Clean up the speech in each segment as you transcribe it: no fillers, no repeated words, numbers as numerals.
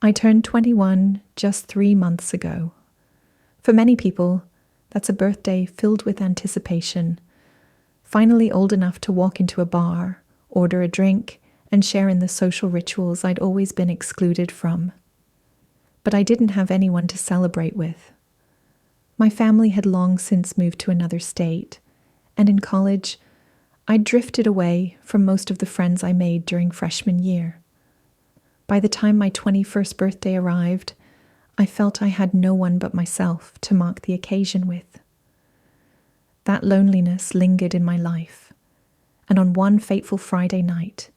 I turned 21 just 3 months ago. For many people, that's a birthday filled with anticipation. Finally old enough to walk into a bar, order a drink, and share in the social rituals I'd always been excluded from. But I didn't have anyone to celebrate with. My family had long since moved to another state, and in college, I drifted away from most of the friends I made during freshman year. By the time my 21st birthday arrived, I felt I had no one but myself to mark the occasion with. That loneliness lingered in my life, and on one fateful Friday night,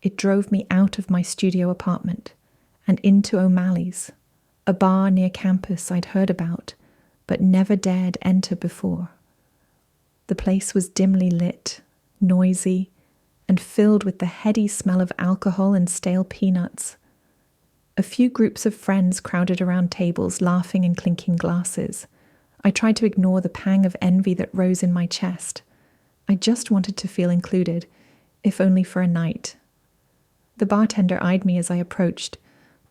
it drove me out of my studio apartment and into O'Malley's, a bar near campus I'd heard about, but never dared enter before. The place was dimly lit, noisy, and filled with the heady smell of alcohol and stale peanuts. A few groups of friends crowded around tables, laughing and clinking glasses. I tried to ignore the pang of envy that rose in my chest. I just wanted to feel included, if only for a night. The bartender eyed me as I approached,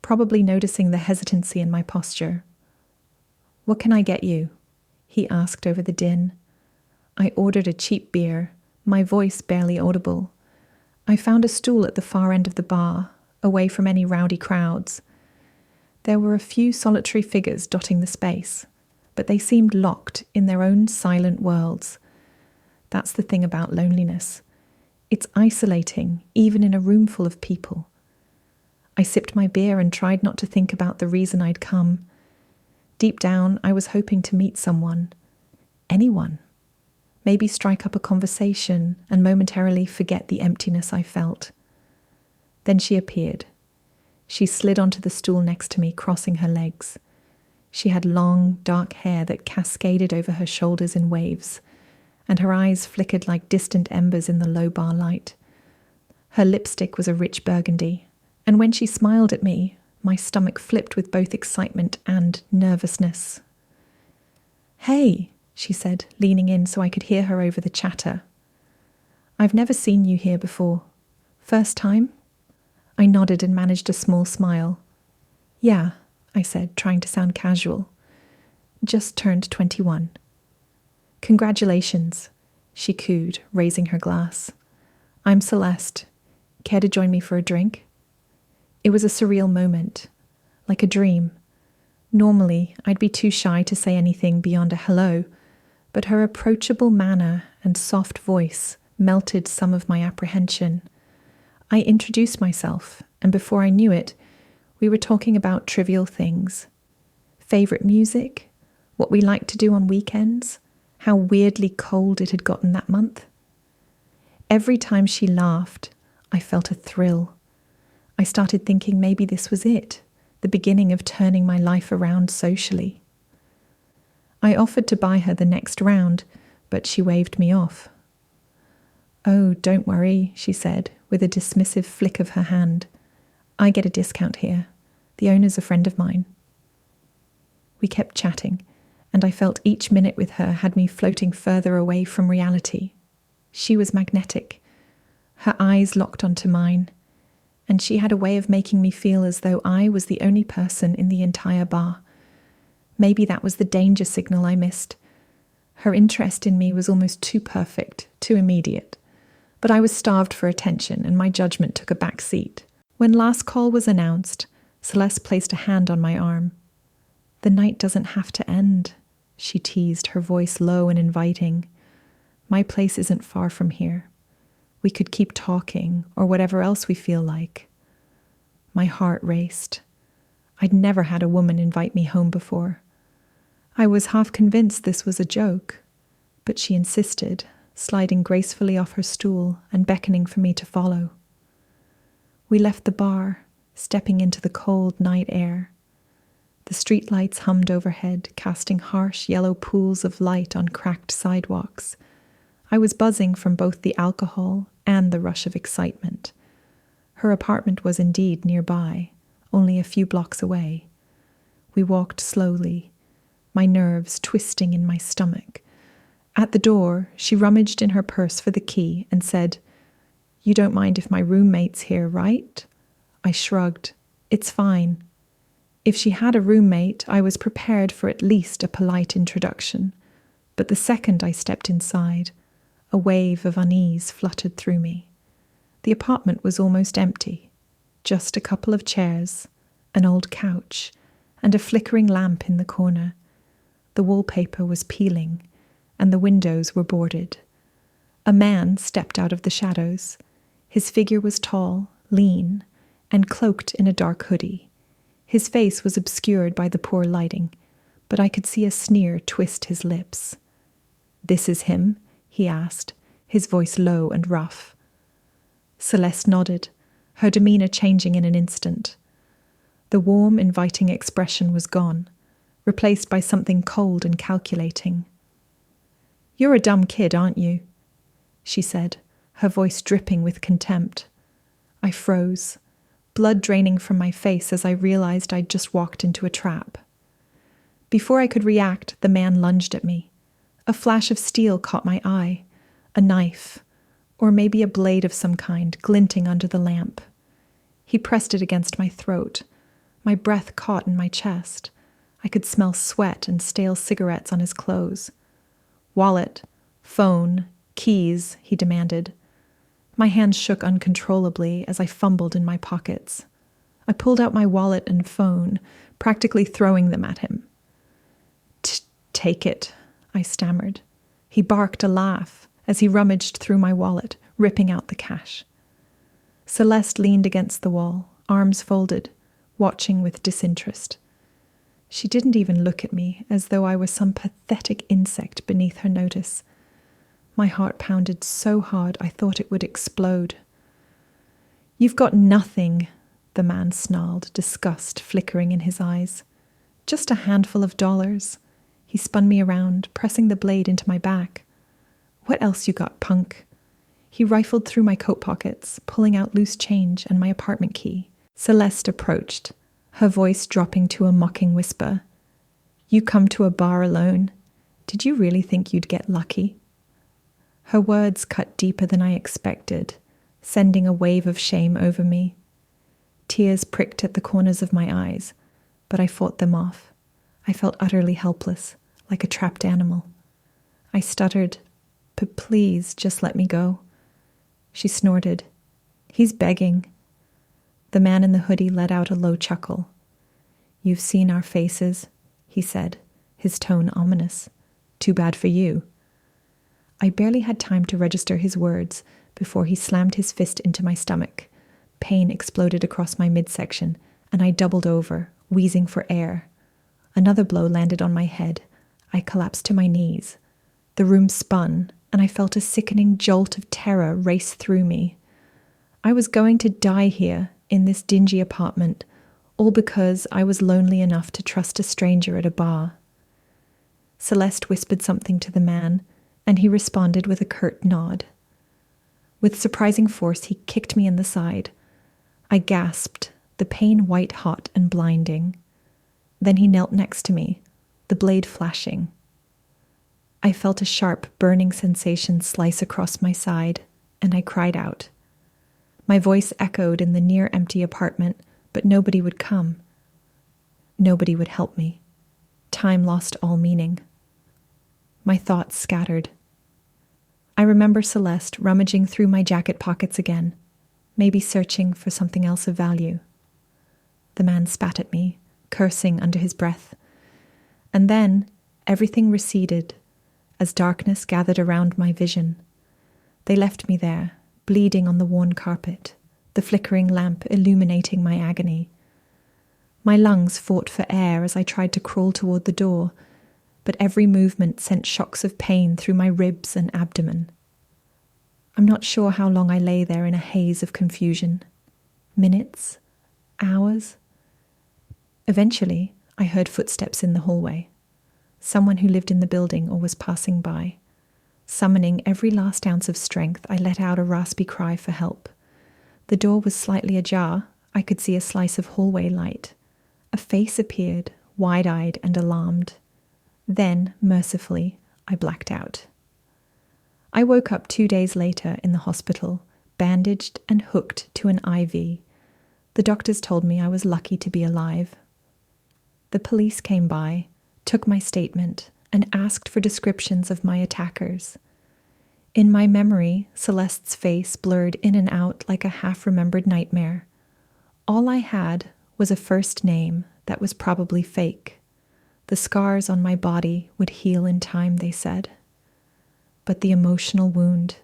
probably noticing the hesitancy in my posture. "What can I get you?" he asked over the din. I ordered a cheap beer, my voice barely audible. I found a stool at the far end of the bar, away from any rowdy crowds. There were a few solitary figures dotting the space, but they seemed locked in their own silent worlds. That's the thing about loneliness. It's isolating, even in a room full of people. I sipped my beer and tried not to think about the reason I'd come. Deep down, I was hoping to meet someone. Anyone. Maybe strike up a conversation and momentarily forget the emptiness I felt. Then she appeared. She slid onto the stool next to me, crossing her legs. She had long, dark hair that cascaded over her shoulders in waves, and her eyes flickered like distant embers in the low bar light. Her lipstick was a rich burgundy, and when she smiled at me, my stomach flipped with both excitement and nervousness. "Hey," she said, leaning in so I could hear her over the chatter. "I've never seen you here before. First time?" I nodded and managed a small smile. "Yeah," I said, trying to sound casual. "Just turned 21. "Congratulations," she cooed, raising her glass. "I'm Celeste. Care to join me for a drink?" It was a surreal moment, like a dream. Normally, I'd be too shy to say anything beyond a hello, but her approachable manner and soft voice melted some of my apprehension. I introduced myself, and before I knew it, we were talking about trivial things. Favorite music, what we liked to do on weekends, how weirdly cold it had gotten that month. Every time she laughed, I felt a thrill. I started thinking maybe this was it, the beginning of turning my life around socially. I offered to buy her the next round, but she waved me off. "Oh, don't worry," she said, with a dismissive flick of her hand. "I get a discount here. The owner's a friend of mine." We kept chatting, and I felt each minute with her had me floating further away from reality. She was magnetic. Her eyes locked onto mine, and she had a way of making me feel as though I was the only person in the entire bar. Maybe that was the danger signal I missed. Her interest in me was almost too perfect, too immediate. But I was starved for attention, and my judgment took a back seat. When last call was announced, Celeste placed a hand on my arm. "The night doesn't have to end," she teased, her voice low and inviting. "My place isn't far from here. We could keep talking, or whatever else we feel like." My heart raced. I'd never had a woman invite me home before. I was half convinced this was a joke, but she insisted, sliding gracefully off her stool and beckoning for me to follow. We left the bar, stepping into the cold night air. The streetlights hummed overhead, casting harsh yellow pools of light on cracked sidewalks. I was buzzing from both the alcohol and the rush of excitement. Her apartment was indeed nearby, only a few blocks away. We walked slowly, my nerves twisting in my stomach. At the door, she rummaged in her purse for the key and said, "You don't mind if my roommate's here, right?" I shrugged. "It's fine." If she had a roommate, I was prepared for at least a polite introduction. But the second I stepped inside, a wave of unease fluttered through me. The apartment was almost empty. Just a couple of chairs, an old couch, and a flickering lamp in the corner. The wallpaper was peeling, and the windows were boarded. A man stepped out of the shadows. His figure was tall, lean, and cloaked in a dark hoodie. His face was obscured by the poor lighting, but I could see a sneer twist his lips. "This is him?" he asked, his voice low and rough. Celeste nodded, her demeanor changing in an instant. The warm, inviting expression was gone, replaced by something cold and calculating. "You're a dumb kid, aren't you?" she said, her voice dripping with contempt. I froze, blood draining from my face as I realized I'd just walked into a trap. Before I could react, the man lunged at me. A flash of steel caught my eye, a knife, or maybe a blade of some kind, glinting under the lamp. He pressed it against my throat. My breath caught in my chest. I could smell sweat and stale cigarettes on his clothes. "Wallet, phone, keys," he demanded. My hands shook uncontrollably as I fumbled in my pockets. I pulled out my wallet and phone, practically throwing them at him. "Take it," I stammered. He barked a laugh as he rummaged through my wallet, ripping out the cash. Celeste leaned against the wall, arms folded, watching with disinterest. She didn't even look at me, as though I was some pathetic insect beneath her notice. My heart pounded so hard I thought it would explode. "You've got nothing," the man snarled, disgust flickering in his eyes. "Just a handful of dollars." He spun me around, pressing the blade into my back. "What else you got, punk?" He rifled through my coat pockets, pulling out loose change and my apartment key. Celeste approached, her voice dropping to a mocking whisper. "You come to a bar alone? Did you really think you'd get lucky?" Her words cut deeper than I expected, sending a wave of shame over me. Tears pricked at the corners of my eyes, but I fought them off. I felt utterly helpless, like a trapped animal. I stuttered, "But please, just let me go." She snorted. "He's begging." The man in the hoodie let out a low chuckle. "You've seen our faces," he said, his tone ominous. "Too bad for you." I barely had time to register his words before he slammed his fist into my stomach. Pain exploded across my midsection, and I doubled over, wheezing for air. Another blow landed on my head. I collapsed to my knees. The room spun, and I felt a sickening jolt of terror race through me. I was going to die here, in this dingy apartment, all because I was lonely enough to trust a stranger at a bar. Celeste whispered something to the man, and he responded with a curt nod. With surprising force, he kicked me in the side. I gasped, the pain white-hot and blinding. Then he knelt next to me, the blade flashing. I felt a sharp, burning sensation slice across my side, and I cried out. My voice echoed in the near-empty apartment, but nobody would come. Nobody would help me. Time lost all meaning. My thoughts scattered. I remember Celeste rummaging through my jacket pockets again, maybe searching for something else of value. The man spat at me, cursing under his breath. And then everything receded as darkness gathered around my vision. They left me there, bleeding on the worn carpet, the flickering lamp illuminating my agony. My lungs fought for air as I tried to crawl toward the door, but every movement sent shocks of pain through my ribs and abdomen. I'm not sure how long I lay there in a haze of confusion. Minutes? Hours? Eventually, I heard footsteps in the hallway. Someone who lived in the building or was passing by. Summoning every last ounce of strength, I let out a raspy cry for help. The door was slightly ajar. I could see a slice of hallway light. A face appeared, wide-eyed and alarmed. Then, mercifully, I blacked out. I woke up 2 days later in the hospital, bandaged and hooked to an IV. The doctors told me I was lucky to be alive. The police came by, took my statement, and asked for descriptions of my attackers. In my memory, Celeste's face blurred in and out like a half-remembered nightmare. All I had was a first name that was probably fake. The scars on my body would heal in time, they said. But the emotional wound,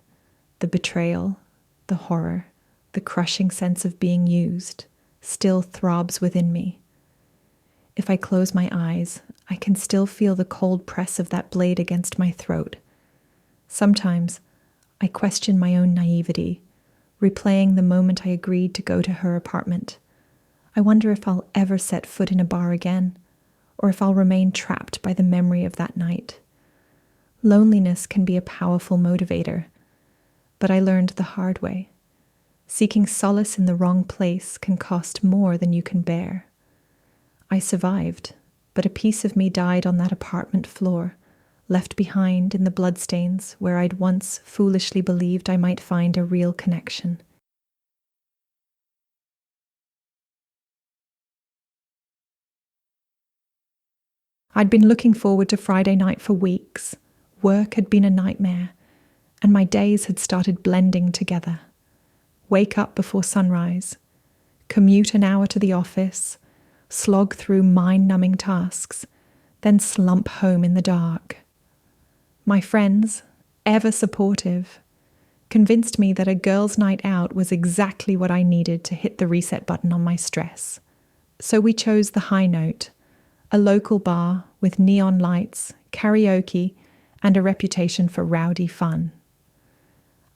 the betrayal, the horror, the crushing sense of being used, still throbs within me. If I close my eyes, I can still feel the cold press of that blade against my throat. Sometimes, I question my own naivety, replaying the moment I agreed to go to her apartment. I wonder if I'll ever set foot in a bar again, or if I'll remain trapped by the memory of that night. Loneliness can be a powerful motivator, but I learned the hard way. Seeking solace in the wrong place can cost more than you can bear. I survived, but a piece of me died on that apartment floor, left behind in the bloodstains where I'd once foolishly believed I might find a real connection. I'd been looking forward to Friday night for weeks. Work had been a nightmare, and my days had started blending together. Wake up before sunrise, commute an hour to the office, slog through mind-numbing tasks, then slump home in the dark. My friends, ever supportive, convinced me that a girls' night out was exactly what I needed to hit the reset button on my stress. So we chose the high note, a local bar with neon lights, karaoke, and a reputation for rowdy fun.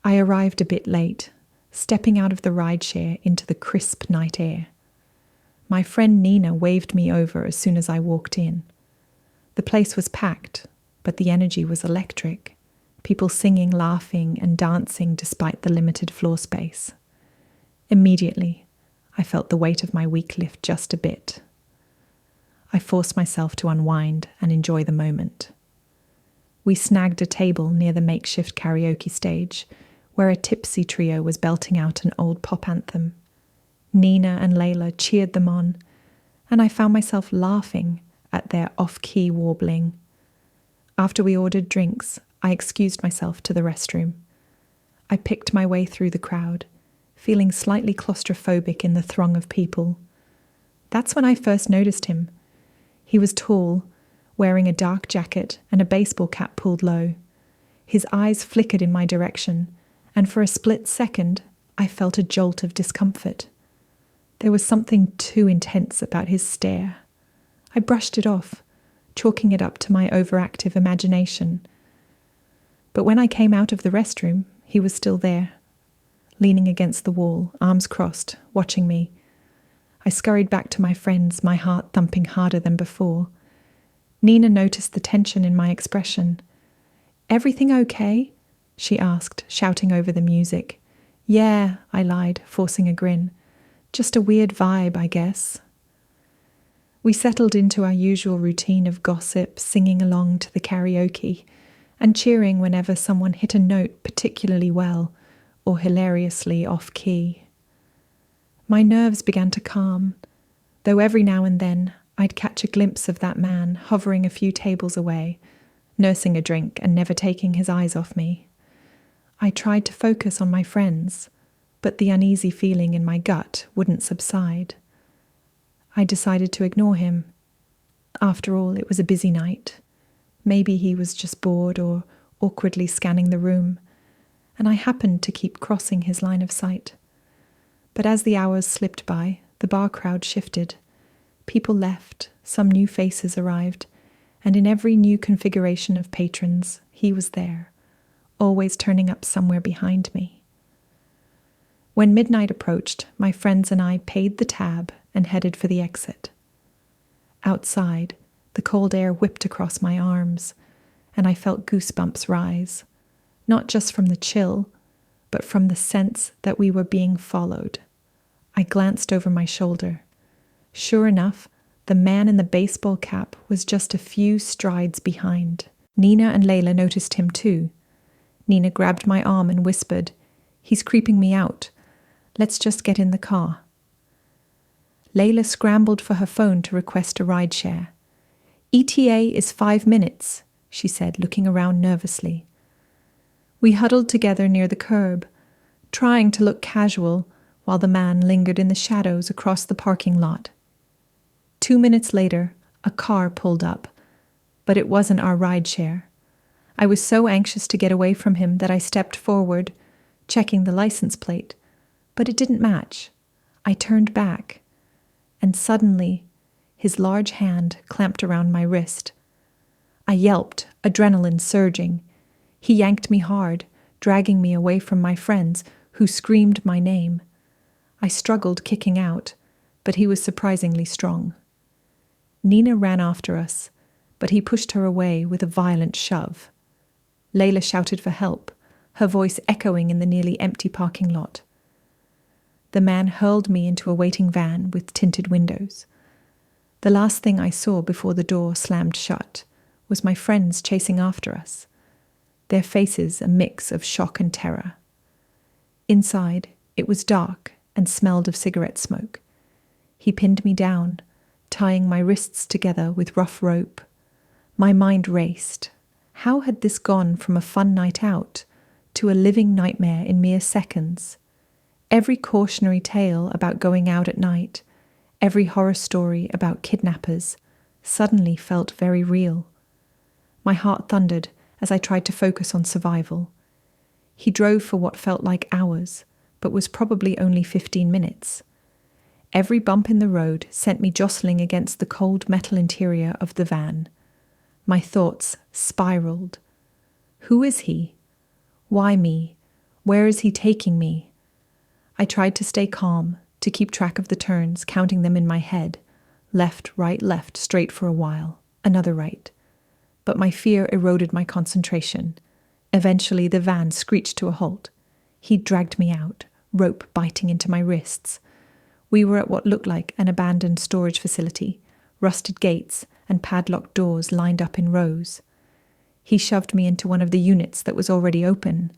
I arrived a bit late, stepping out of the rideshare into the crisp night air. My friend Nina waved me over as soon as I walked in. The place was packed, but the energy was electric, people singing, laughing, and dancing despite the limited floor space. Immediately, I felt the weight of my week lift just a bit. I forced myself to unwind and enjoy the moment. We snagged a table near the makeshift karaoke stage, where a tipsy trio was belting out an old pop anthem. Nina and Layla cheered them on, and I found myself laughing at their off-key warbling. After we ordered drinks, I excused myself to the restroom. I picked my way through the crowd, feeling slightly claustrophobic in the throng of people. That's when I first noticed him. He was tall, wearing a dark jacket and a baseball cap pulled low. His eyes flickered in my direction, and for a split second, I felt a jolt of discomfort. There was something too intense about his stare. I brushed it off, chalking it up to my overactive imagination. But when I came out of the restroom, he was still there, leaning against the wall, arms crossed, watching me. I scurried back to my friends, my heart thumping harder than before. Nina noticed the tension in my expression. "Everything okay?" she asked, shouting over the music. "Yeah," I lied, forcing a grin. "Just a weird vibe, I guess." We settled into our usual routine of gossip, singing along to the karaoke, and cheering whenever someone hit a note particularly well or hilariously off-key. My nerves began to calm, though every now and then I'd catch a glimpse of that man hovering a few tables away, nursing a drink and never taking his eyes off me. I tried to focus on my friends, but the uneasy feeling in my gut wouldn't subside. I decided to ignore him. After all, it was a busy night. Maybe he was just bored or awkwardly scanning the room, and I happened to keep crossing his line of sight. But as the hours slipped by, the bar crowd shifted. People left, some new faces arrived, and in every new configuration of patrons, he was there, always turning up somewhere behind me. When midnight approached, my friends and I paid the tab and headed for the exit. Outside, the cold air whipped across my arms, and I felt goosebumps rise, not just from the chill, but from the sense that we were being followed. I glanced over my shoulder. Sure enough, the man in the baseball cap was just a few strides behind. Nina and Layla noticed him too. Nina grabbed my arm and whispered, "He's creeping me out. Let's just get in the car." Layla scrambled for her phone to request a rideshare. ETA is 5 minutes, she said, looking around nervously. We huddled together near the curb, trying to look casual while the man lingered in the shadows across the parking lot. 2 minutes later, a car pulled up, but it wasn't our rideshare. I was so anxious to get away from him that I stepped forward, checking the license plate, but it didn't match. I turned back, and suddenly, his large hand clamped around my wrist. I yelped, adrenaline surging. He yanked me hard, dragging me away from my friends, who screamed my name. I struggled, kicking out, but he was surprisingly strong. Nina ran after us, but he pushed her away with a violent shove. Layla shouted for help, her voice echoing in the nearly empty parking lot. The man hurled me into a waiting van with tinted windows. The last thing I saw before the door slammed shut was my friends chasing after us, their faces a mix of shock and terror. Inside, it was dark and smelled of cigarette smoke. He pinned me down, tying my wrists together with rough rope. My mind raced. How had this gone from a fun night out to a living nightmare in mere seconds? Every cautionary tale about going out at night, every horror story about kidnappers, suddenly felt very real. My heart thundered as I tried to focus on survival. He drove for what felt like hours, but was probably only 15 minutes. Every bump in the road sent me jostling against the cold metal interior of the van. My thoughts spiraled. Who is he? Why me? Where is he taking me? I tried to stay calm, to keep track of the turns, counting them in my head. Left, straight for a while. Another right. But my fear eroded my concentration. Eventually the van screeched to a halt. He dragged me out, rope biting into my wrists. We were at what looked like an abandoned storage facility, rusted gates and padlocked doors lined up in rows. He shoved me into one of the units that was already open.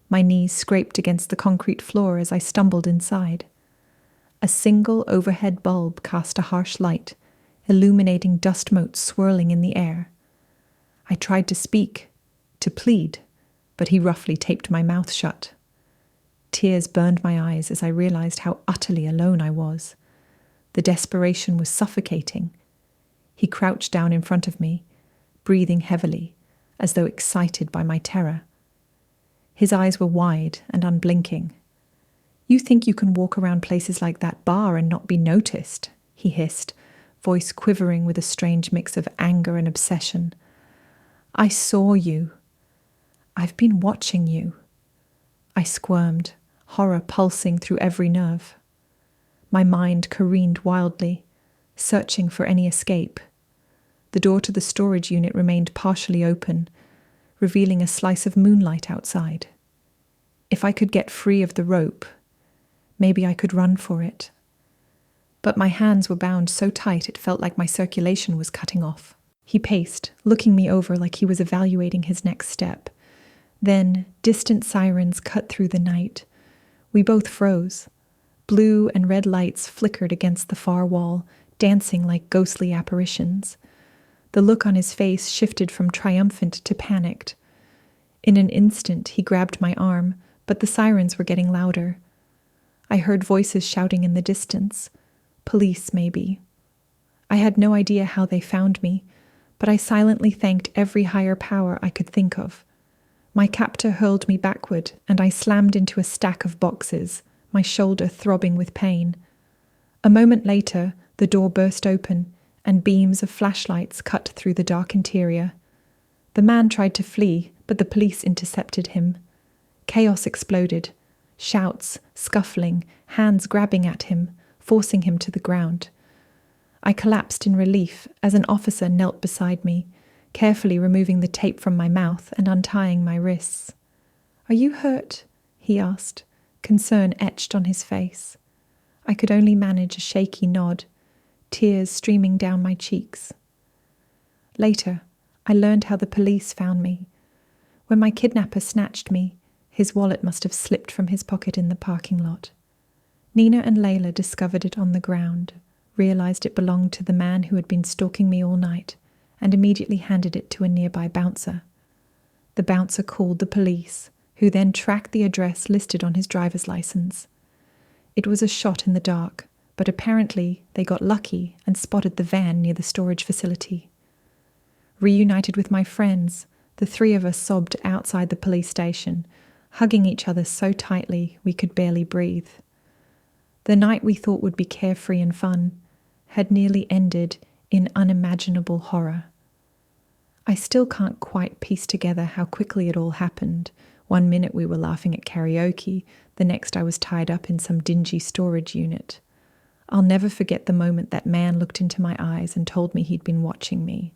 My knees scraped against the concrete floor as I stumbled inside. A single overhead bulb cast a harsh light, illuminating dust motes swirling in the air. I tried to speak, to plead, but he roughly taped my mouth shut. Tears burned my eyes as I realized how utterly alone I was. The desperation was suffocating. He crouched down in front of me, breathing heavily, as though excited by my terror. His eyes were wide and unblinking. "You think you can walk around places like that bar and not be noticed?" he hissed, voice quivering with a strange mix of anger and obsession. "I saw you. I've been watching you." I squirmed, horror pulsing through every nerve. My mind careened wildly, searching for any escape. The door to the storage unit remained partially open, revealing a slice of moonlight outside. If I could get free of the rope, maybe I could run for it. But my hands were bound so tight it felt like my circulation was cutting off. He paced, looking me over like he was evaluating his next step. Then, distant sirens cut through the night. We both froze. Blue and red lights flickered against the far wall, dancing like ghostly apparitions. The look on his face shifted from triumphant to panicked. In an instant, he grabbed my arm, but the sirens were getting louder. I heard voices shouting in the distance. Police, maybe. I had no idea how they found me, but I silently thanked every higher power I could think of. My captor hurled me backward, and I slammed into a stack of boxes, my shoulder throbbing with pain. A moment later, the door burst open, and beams of flashlights cut through the dark interior. The man tried to flee, but the police intercepted him. Chaos exploded. Shouts, scuffling, hands grabbing at him, forcing him to the ground. I collapsed in relief as an officer knelt beside me, carefully removing the tape from my mouth and untying my wrists. "Are you hurt?" he asked, concern etched on his face. I could only manage a shaky nod, tears streaming down my cheeks. Later, I learned how the police found me. When my kidnapper snatched me, his wallet must have slipped from his pocket in the parking lot. Nina and Layla discovered it on the ground, realized it belonged to the man who had been stalking me all night, and immediately handed it to a nearby bouncer. The bouncer called the police, who then tracked the address listed on his driver's license. It was a shot in the dark, but apparently they got lucky and spotted the van near the storage facility. Reunited with my friends, the three of us sobbed outside the police station, hugging each other so tightly we could barely breathe. The night we thought would be carefree and fun had nearly ended in unimaginable horror. I still can't quite piece together how quickly it all happened. One minute we were laughing at karaoke, the next I was tied up in some dingy storage unit. I'll never forget the moment that man looked into my eyes and told me he'd been watching me.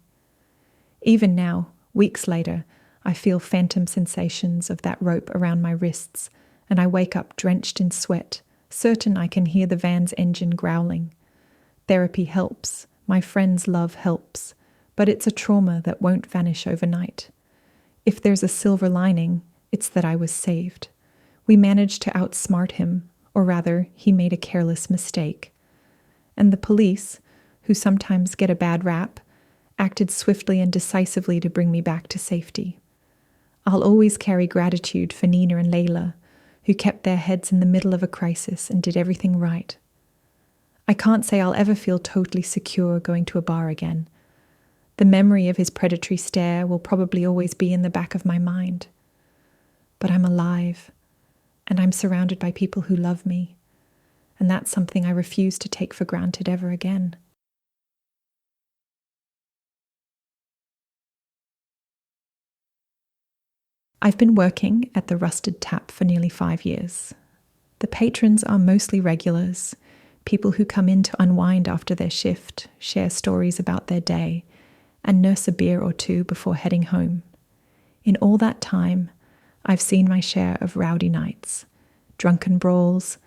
Even now, weeks later, I feel phantom sensations of that rope around my wrists, and I wake up drenched in sweat, certain I can hear the van's engine growling. Therapy helps, my friends' love helps, but it's a trauma that won't vanish overnight. If there's a silver lining, it's that I was saved. We managed to outsmart him, or rather, he made a careless mistake. And the police, who sometimes get a bad rap, acted swiftly and decisively to bring me back to safety. I'll always carry gratitude for Nina and Layla, who kept their heads in the middle of a crisis and did everything right. I can't say I'll ever feel totally secure going to a bar again. The memory of his predatory stare will probably always be in the back of my mind. But I'm alive, and I'm surrounded by people who love me, and that's something I refuse to take for granted ever again. I've been working at the Rusted Tap for nearly 5 years. The patrons are mostly regulars, people who come in to unwind after their shift, share stories about their day, and nurse a beer or two before heading home. In all that time, I've seen my share of rowdy nights, drunken brawls,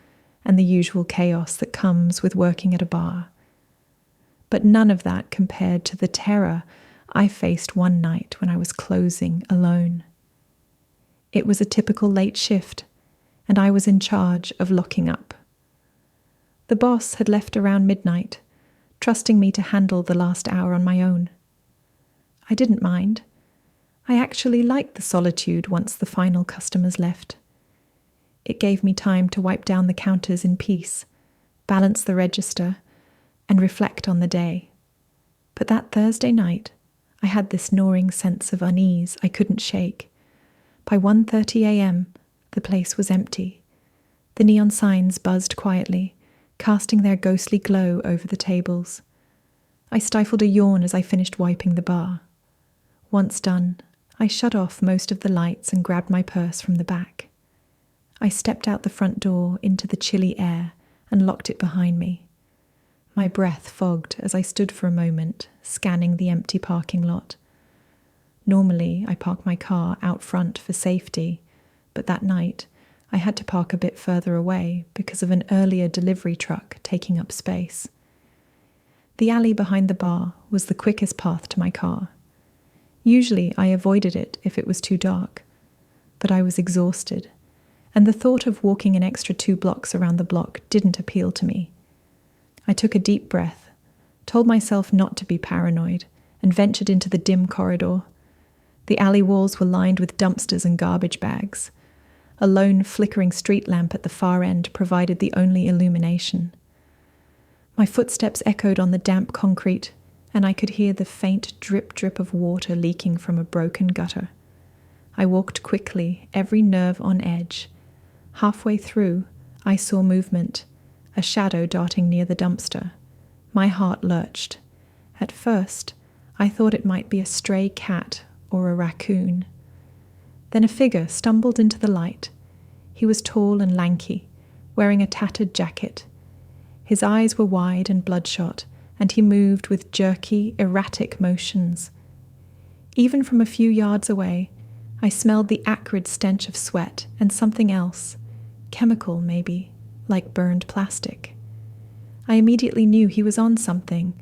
and the usual chaos that comes with working at a bar. But none of that compared to the terror I faced one night when I was closing alone. It was a typical late shift, and I was in charge of locking up. The boss had left around midnight, trusting me to handle the last hour on my own. I didn't mind. I actually liked the solitude once the final customers left. It gave me time to wipe down the counters in peace, balance the register, and reflect on the day. But that Thursday night, I had this gnawing sense of unease I couldn't shake. By 1:30 a.m., the place was empty. The neon signs buzzed quietly, casting their ghostly glow over the tables. I stifled a yawn as I finished wiping the bar. Once done, I shut off most of the lights and grabbed my purse from the back. I stepped out the front door into the chilly air and locked it behind me. My breath fogged as I stood for a moment, scanning the empty parking lot. Normally, I park my car out front for safety, but that night, I had to park a bit further away because of an earlier delivery truck taking up space. The alley behind the bar was the quickest path to my car. Usually, I avoided it if it was too dark, but I was exhausted, and the thought of walking an extra 2 blocks around the block didn't appeal to me. I took a deep breath, told myself not to be paranoid, and ventured into the dim corridor. The alley walls were lined with dumpsters and garbage bags. A lone flickering street lamp at the far end provided the only illumination. My footsteps echoed on the damp concrete, and I could hear the faint drip-drip of water leaking from a broken gutter. I walked quickly, every nerve on edge. Halfway through, I saw movement, a shadow darting near the dumpster. My heart lurched. At first, I thought it might be a stray cat or a raccoon. Then a figure stumbled into the light. He was tall and lanky, wearing a tattered jacket. His eyes were wide and bloodshot, and he moved with jerky, erratic motions. Even from a few yards away, I smelled the acrid stench of sweat and something else, chemical maybe, like burned plastic. I immediately knew he was on something,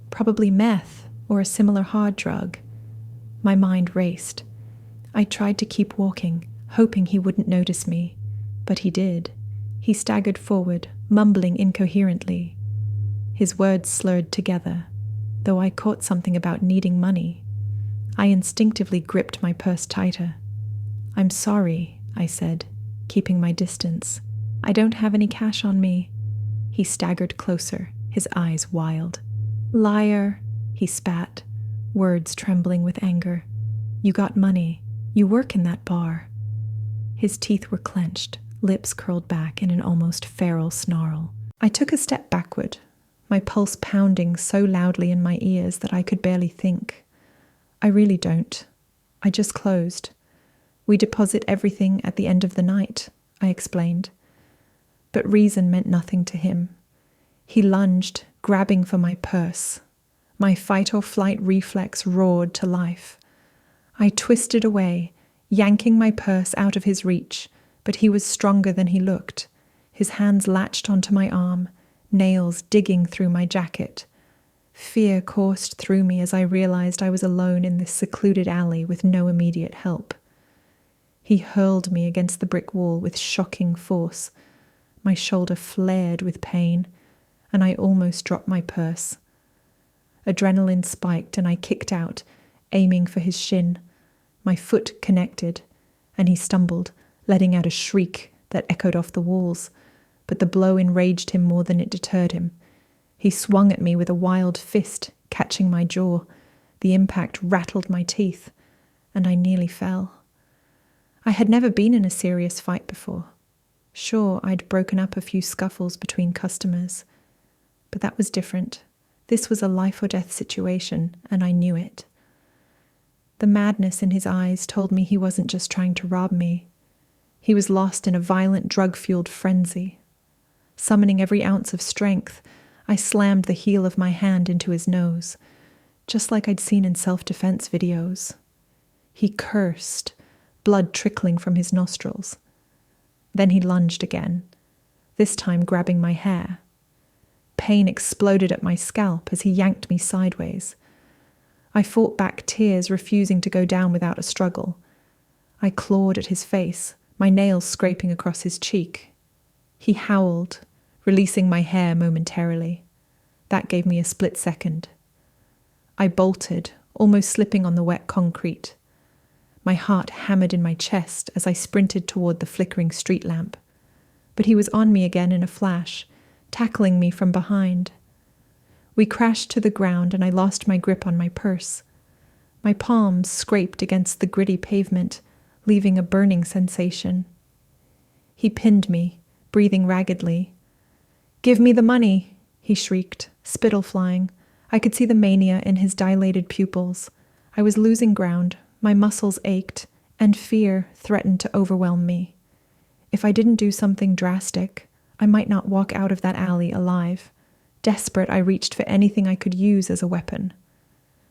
probably meth or a similar hard drug. My mind raced. I tried to keep walking, hoping he wouldn't notice me, but he did. He staggered forward, mumbling incoherently. His words slurred together, though I caught something about needing money. I instinctively gripped my purse tighter. "I'm sorry," I said, keeping my distance. "I don't have any cash on me." He staggered closer, his eyes wild. "Liar," he spat, words trembling with anger. "You got money. You work in that bar." His teeth were clenched, lips curled back in an almost feral snarl. I took a step backward, my pulse pounding so loudly in my ears that I could barely think. "I really don't. I just closed. We deposit everything at the end of the night," I explained. But reason meant nothing to him. He lunged, grabbing for my purse. My fight-or-flight reflex roared to life. I twisted away, yanking my purse out of his reach, but he was stronger than he looked. His hands latched onto my arm, nails digging through my jacket. Fear coursed through me as I realized I was alone in this secluded alley with no immediate help. He hurled me against the brick wall with shocking force. My shoulder flared with pain, and I almost dropped my purse. Adrenaline spiked, and I kicked out, aiming for his shin. My foot connected, and he stumbled, letting out a shriek that echoed off the walls. But the blow enraged him more than it deterred him. He swung at me with a wild fist, catching my jaw. The impact rattled my teeth, and I nearly fell. I had never been in a serious fight before. Sure, I'd broken up a few scuffles between customers, but that was different. This was a life-or-death situation, and I knew it. The madness in his eyes told me he wasn't just trying to rob me. He was lost in a violent, drug-fueled frenzy. Summoning every ounce of strength, I slammed the heel of my hand into his nose, just like I'd seen in self-defense videos. He cursed, blood trickling from his nostrils. Then he lunged again, this time grabbing my hair. Pain exploded at my scalp as he yanked me sideways. I fought back tears, refusing to go down without a struggle. I clawed at his face, my nails scraping across his cheek. He howled, releasing my hair momentarily. That gave me a split second. I bolted, almost slipping on the wet concrete. My heart hammered in my chest as I sprinted toward the flickering street lamp. But he was on me again in a flash, tackling me from behind. We crashed to the ground and I lost my grip on my purse. My palms scraped against the gritty pavement, leaving a burning sensation. He pinned me, breathing raggedly. "Give me the money," he shrieked, spittle flying. I could see the mania in his dilated pupils. I was losing ground, my muscles ached, and fear threatened to overwhelm me. If I didn't do something drastic, I might not walk out of that alley alive. Desperate, I reached for anything I could use as a weapon.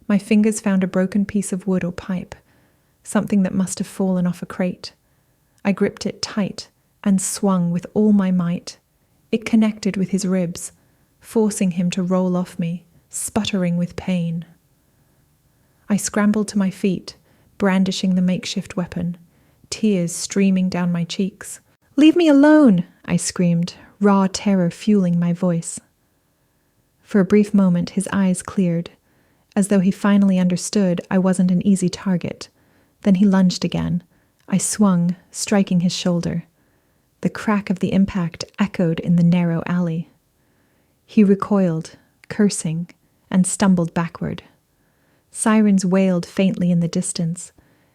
My fingers found a broken piece of wood or pipe, something that must have fallen off a crate. I gripped it tight and swung with all my might. It connected with his ribs, forcing him to roll off me, sputtering with pain. I scrambled to my feet, brandishing the makeshift weapon, tears streaming down my cheeks. "Leave me alone!" I screamed, raw terror fueling my voice. For a brief moment, his eyes cleared, as though he finally understood I wasn't an easy target. Then he lunged again. I swung, striking his shoulder. The crack of the impact echoed in the narrow alley. He recoiled, cursing, and stumbled backward. Sirens wailed faintly in the distance,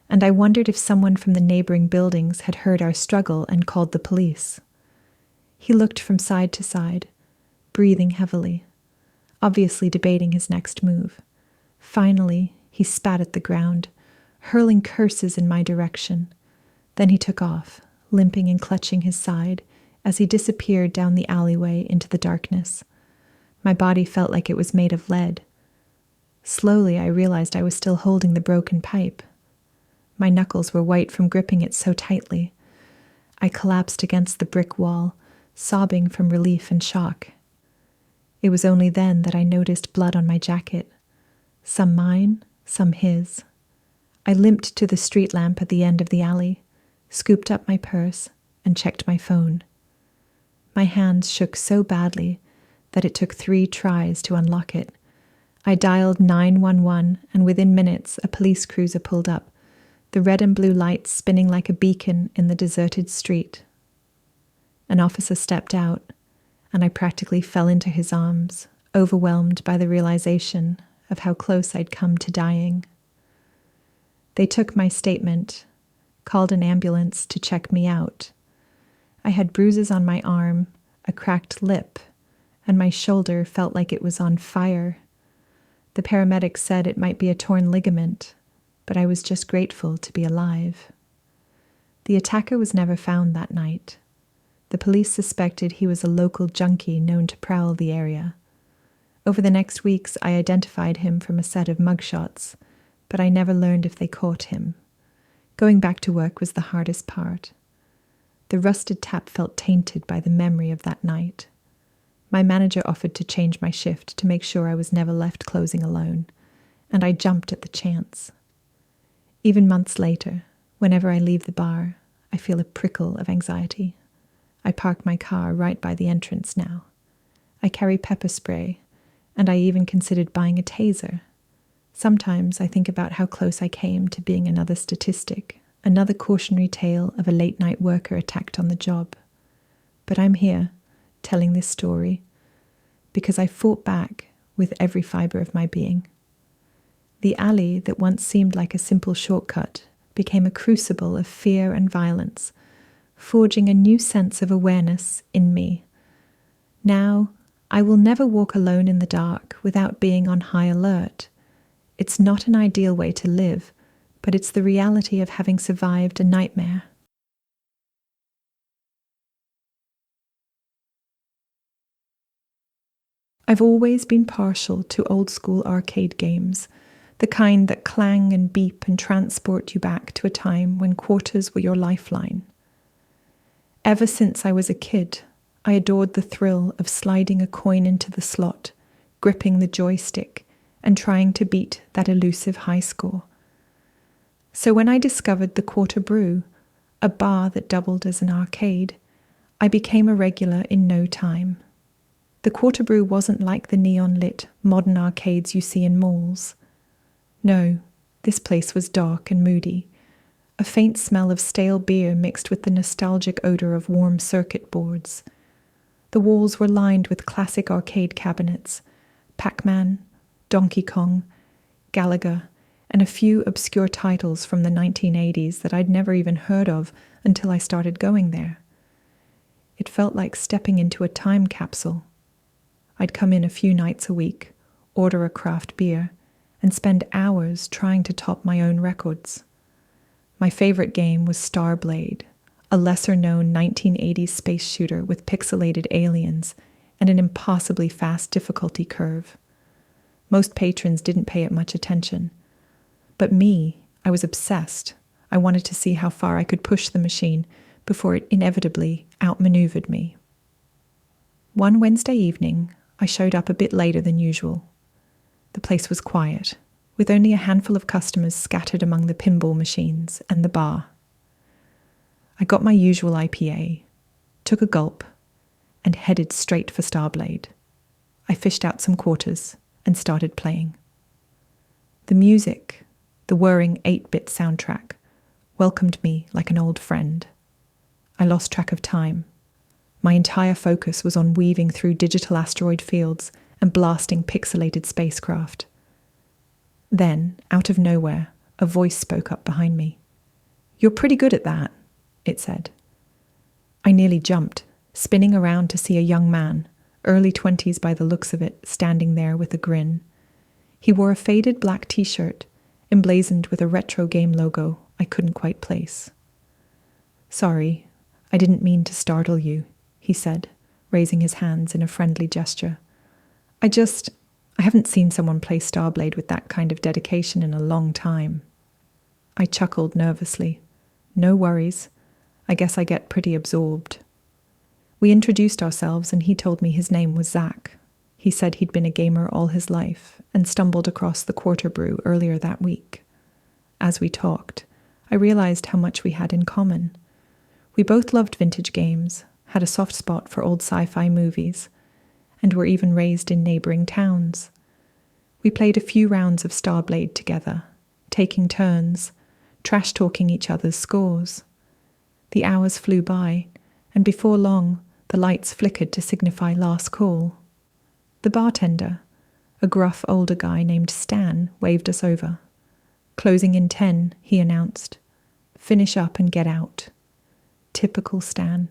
and I wondered if someone from the neighboring buildings had heard our struggle and called the police. He looked from side to side, breathing heavily, obviously debating his next move. Finally, he spat at the ground, hurling curses in my direction. Then he took off, limping and clutching his side as he disappeared down the alleyway into the darkness. My body felt like it was made of lead. Slowly, I realized I was still holding the broken pipe. My knuckles were white from gripping it so tightly. I collapsed against the brick wall, sobbing from relief and shock. It was only then that I noticed blood on my jacket. Some mine, some his. I limped to the street lamp at the end of the alley, scooped up my purse, and checked my phone. My hands shook so badly that it took 3 tries to unlock it. I dialed 911, and within minutes a police cruiser pulled up, the red and blue lights spinning like a beacon in the deserted street. An officer stepped out, and I practically fell into his arms, overwhelmed by the realization of how close I'd come to dying. They took my statement, called an ambulance to check me out. I had bruises on my arm, a cracked lip, and my shoulder felt like it was on fire. The paramedics said it might be a torn ligament, but I was just grateful to be alive. The attacker was never found that night. The police suspected he was a local junkie known to prowl the area. Over the next weeks, I identified him from a set of mugshots, but I never learned if they caught him. Going back to work was the hardest part. The rusted tap felt tainted by the memory of that night. My manager offered to change my shift to make sure I was never left closing alone, and I jumped at the chance. Even months later, whenever I leave the bar, I feel a prickle of anxiety. I park my car right by the entrance now. I carry pepper spray, and I even considered buying a taser. Sometimes I think about how close I came to being another statistic, another cautionary tale of a late-night worker attacked on the job. But I'm here, telling this story, because I fought back with every fiber of my being. The alley that once seemed like a simple shortcut became a crucible of fear and violence, forging a new sense of awareness in me. Now, I will never walk alone in the dark without being on high alert. It's not an ideal way to live, but it's the reality of having survived a nightmare. I've always been partial to old-school arcade games, the kind that clang and beep and transport you back to a time when quarters were your lifeline. Ever since I was a kid, I adored the thrill of sliding a coin into the slot, gripping the joystick, and trying to beat that elusive high score. So when I discovered the Quarter Brew, a bar that doubled as an arcade, I became a regular in no time. The Quarter Brew wasn't like the neon-lit, modern arcades you see in malls. No, this place was dark and moody. A faint smell of stale beer mixed with the nostalgic odor of warm circuit boards. The walls were lined with classic arcade cabinets, Pac-Man, Donkey Kong, Galaga, and a few obscure titles from the 1980s that I'd never even heard of until I started going there. It felt like stepping into a time capsule. I'd come in a few nights a week, order a craft beer, and spend hours trying to top my own records. My favorite game was Starblade, a lesser-known 1980s space shooter with pixelated aliens and an impossibly fast difficulty curve. Most patrons didn't pay it much attention. But me, I was obsessed. I wanted to see how far I could push the machine before it inevitably outmaneuvered me. One Wednesday evening, I showed up a bit later than usual. The place was quiet, with only a handful of customers scattered among the pinball machines and the bar. I got my usual IPA, took a gulp, and headed straight for Starblade. I fished out some quarters and started playing. The music, the whirring 8-bit soundtrack, welcomed me like an old friend. I lost track of time. My entire focus was on weaving through digital asteroid fields and blasting pixelated spacecraft. Then, out of nowhere, a voice spoke up behind me. "You're pretty good at that," it said. I nearly jumped, spinning around to see a young man, early 20s by the looks of it, standing there with a grin. He wore a faded black t-shirt, emblazoned with a retro game logo I couldn't quite place. "Sorry, I didn't mean to startle you," he said, raising his hands in a friendly gesture. I haven't seen someone play Starblade with that kind of dedication in a long time." I chuckled nervously. "No worries. I guess I get pretty absorbed." We introduced ourselves and he told me his name was Zach. He said he'd been a gamer all his life and stumbled across the Quarter Brew earlier that week. As we talked, I realized how much we had in common. We both loved vintage games, had a soft spot for old sci-fi movies, and were even raised in neighboring towns. We played a few rounds of Starblade together, taking turns, trash-talking each other's scores. The hours flew by, and before long, the lights flickered to signify last call. The bartender, a gruff older guy named Stan, waved us over. "Closing in 10, he announced. "Finish up and get out." Typical Stan.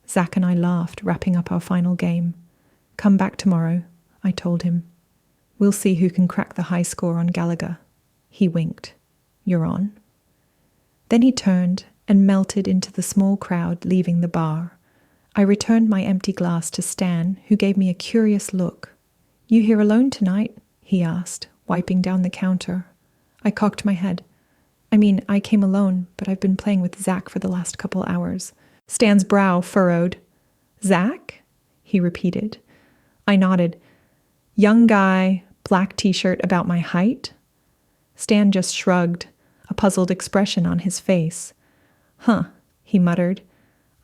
Zach and I laughed, wrapping up our final game. "Come back tomorrow," I told him. "We'll see who can crack the high score on Gallagher." He winked. "You're on." Then he turned and melted into the small crowd leaving the bar. I returned my empty glass to Stan, who gave me a curious look. "You here alone tonight?" he asked, wiping down the counter. I cocked my head. I came alone, but I've been playing with Zach for the last couple hours." Stan's brow furrowed. "Zach?" he repeated. I nodded. "Young guy, black t-shirt about my height?" Stan just shrugged, a puzzled expression on his face. "Huh," he muttered.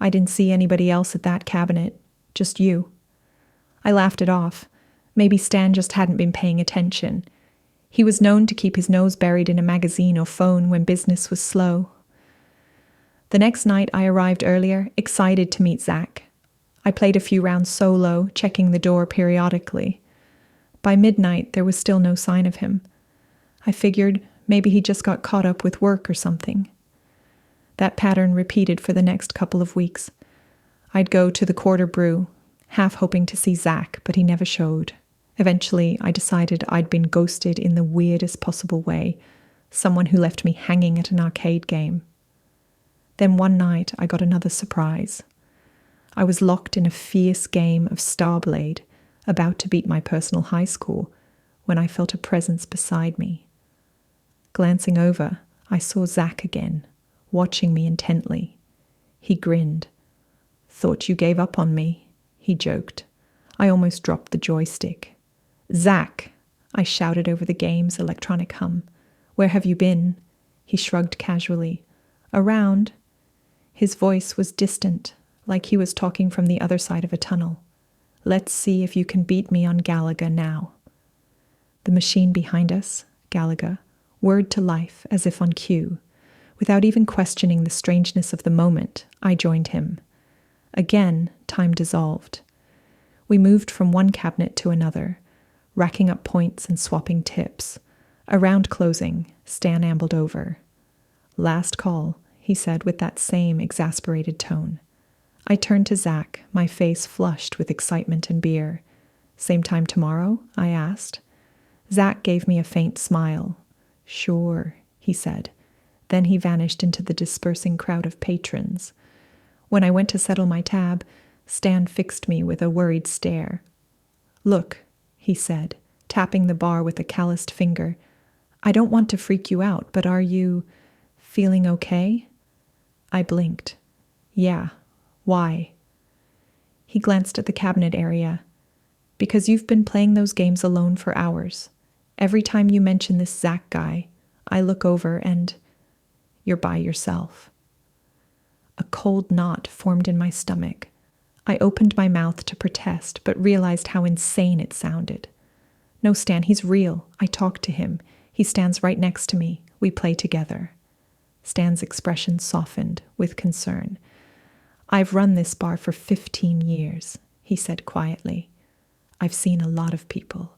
"I didn't see anybody else at that cabinet. Just you." I laughed it off. Maybe Stan just hadn't been paying attention. He was known to keep his nose buried in a magazine or phone when business was slow. The next night I arrived earlier, excited to meet Zach. I played a few rounds solo, checking the door periodically. By midnight, there was still no sign of him. I figured maybe he just got caught up with work or something. That pattern repeated for the next couple of weeks. I'd go to the Quarter Brew, half hoping to see Zach, but he never showed. Eventually, I decided I'd been ghosted in the weirdest possible way, someone who left me hanging at an arcade game. Then one night, I got another surprise. I was locked in a fierce game of Starblade, about to beat my personal high score, when I felt a presence beside me. Glancing over, I saw Zach again, watching me intently. He grinned. "Thought you gave up on me," he joked. I almost dropped the joystick. "Zach!" I shouted over the game's electronic hum. "Where have you been?" He shrugged casually. "Around." His voice was distant, like he was talking from the other side of a tunnel. "Let's see if you can beat me on Gallagher now." The machine behind us, Gallagher, whirred to life as if on cue. Without even questioning the strangeness of the moment, I joined him. Again, time dissolved. We moved from one cabinet to another, racking up points and swapping tips. A round closing, Stan ambled over. "Last call," he said with that same exasperated tone. I turned to Zach, my face flushed with excitement and beer. "Same time tomorrow?" I asked. Zach gave me a faint smile. "Sure," he said. Then he vanished into the dispersing crowd of patrons. When I went to settle my tab, Stan fixed me with a worried stare. "Look," he said, tapping the bar with a calloused finger. "I don't want to freak you out, but are you feeling okay?" I blinked. "Yeah. Why?" He glanced at the cabinet area. "Because you've been playing those games alone for hours. Every time you mention this Zach guy, I look over and you're by yourself." A cold knot formed in my stomach. I opened my mouth to protest, but realized how insane it sounded. "No, Stan, he's real. I talked to him. He stands right next to me. We play together." Stan's expression softened with concern. "I've run this bar for 15 years, he said quietly. "I've seen a lot of people,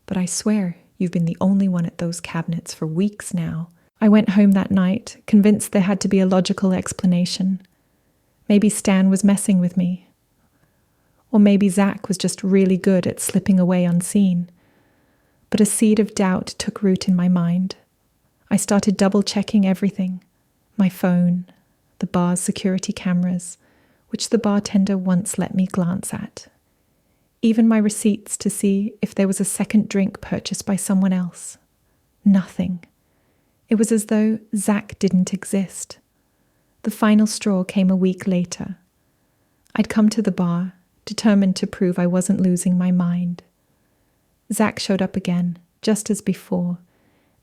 but I swear you've been the only one at those cabinets for weeks now." I went home that night, convinced there had to be a logical explanation. Maybe Stan was messing with me. Or maybe Zach was just really good at slipping away unseen. But a seed of doubt took root in my mind. I started double-checking everything. My phone, the bar's security cameras, which the bartender once let me glance at. Even my receipts to see if there was a second drink purchased by someone else. Nothing. It was as though Zach didn't exist. The final straw came a week later. I'd come to the bar, determined to prove I wasn't losing my mind. Zach showed up again, just as before,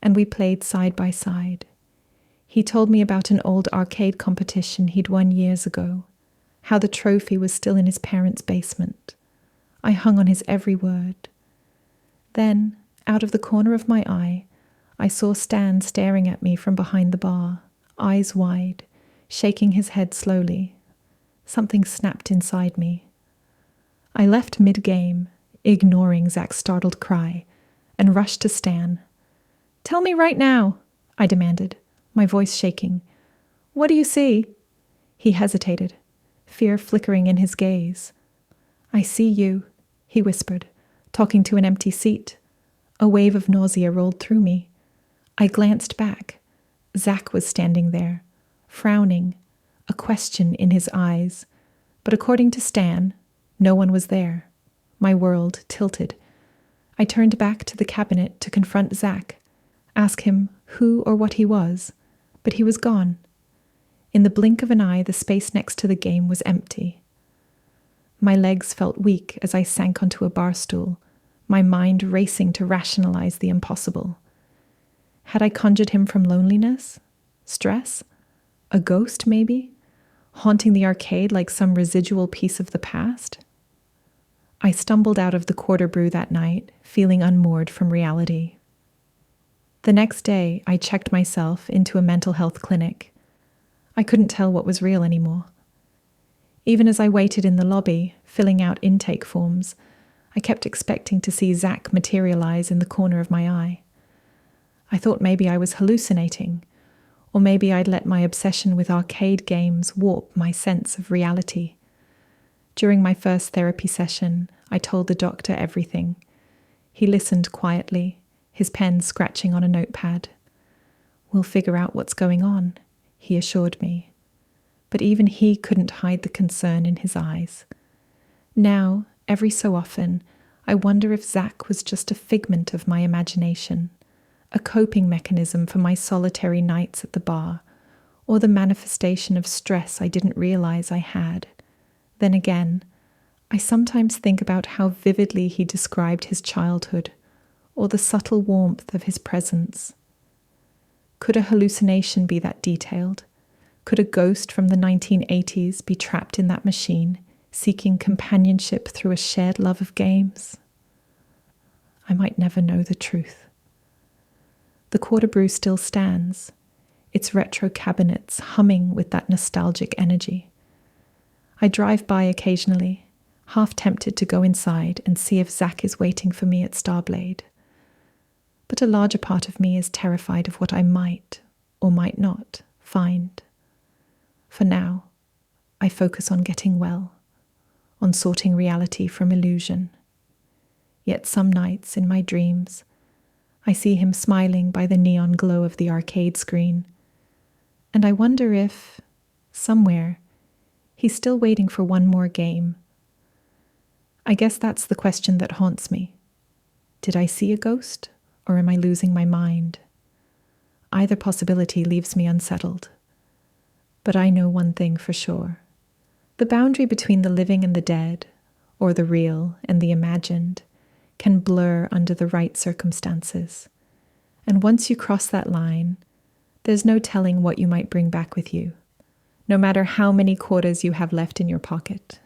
and we played side by side. He told me about an old arcade competition he'd won years ago, how the trophy was still in his parents' basement. I hung on his every word. Then, out of the corner of my eye, I saw Stan staring at me from behind the bar, eyes wide, shaking his head slowly. Something snapped inside me. I left mid-game, ignoring Zach's startled cry, and rushed to Stan. "Tell me right now," I demanded, my voice shaking. "What do you see?" He hesitated, fear flickering in his gaze. "I see you," he whispered, talking to an empty seat. A wave of nausea rolled through me. I glanced back. Zach was standing there, frowning, a question in his eyes. But according to Stan, no one was there. My world tilted. I turned back to the cabinet to confront Zach, ask him who or what he was, but he was gone. In the blink of an eye, the space next to the game was empty. My legs felt weak as I sank onto a bar stool, my mind racing to rationalize the impossible. Had I conjured him from loneliness? Stress? A ghost, maybe? Haunting the arcade like some residual piece of the past? I stumbled out of the quarter brew that night, feeling unmoored from reality. The next day, I checked myself into a mental health clinic. I couldn't tell what was real anymore. Even as I waited in the lobby, filling out intake forms, I kept expecting to see Zach materialize in the corner of my eye. I thought maybe I was hallucinating, or maybe I'd let my obsession with arcade games warp my sense of reality. During my first therapy session, I told the doctor everything. He listened quietly, his pen scratching on a notepad. "We'll figure out what's going on," he assured me. But even he couldn't hide the concern in his eyes. Now, every so often, I wonder if Zach was just a figment of my imagination, a coping mechanism for my solitary nights at the bar, or the manifestation of stress I didn't realize I had. Then again, I sometimes think about how vividly he described his childhood, or the subtle warmth of his presence. Could a hallucination be that detailed? Could a ghost from the 1980s be trapped in that machine, seeking companionship through a shared love of games? I might never know the truth. The quarter brew still stands, its retro cabinets humming with that nostalgic energy. I drive by occasionally, half tempted to go inside and see if Zach is waiting for me at Starblade. But a larger part of me is terrified of what I might, or might not, find. For now, I focus on getting well, on sorting reality from illusion. Yet some nights in my dreams, I see him smiling by the neon glow of the arcade screen, and I wonder if, somewhere, he's still waiting for one more game. I guess that's the question that haunts me. Did I see a ghost, or am I losing my mind? Either possibility leaves me unsettled. But I know one thing for sure. The boundary between the living and the dead, or the real and the imagined, can blur under the right circumstances. And once you cross that line, there's no telling what you might bring back with you, no matter how many quarters you have left in your pocket.